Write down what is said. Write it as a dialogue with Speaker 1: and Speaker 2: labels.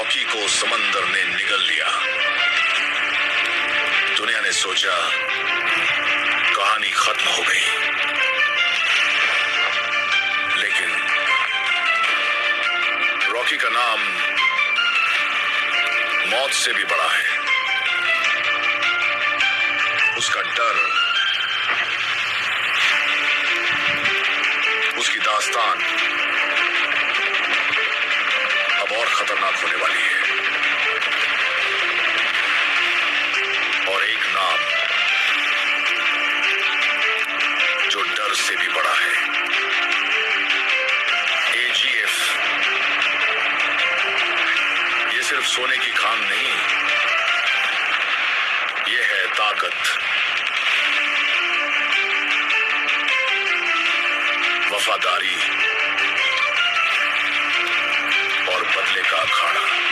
Speaker 1: Rocky को समंदर ने निगल लिया। दुनिया ने सोचा कहानी खत्म हो गई, लेकिन रॉकी का नाम मौत से भी बड़ा है। उसका डर, उसकी दास्तान अब और खतरनाक होने वाली है। और एक नाम जो डर से भी बड़ा है, AGF। ये सिर्फ सोने की खान नहीं, ये है ताकत, वफादारी और बदले का अखाड़ा।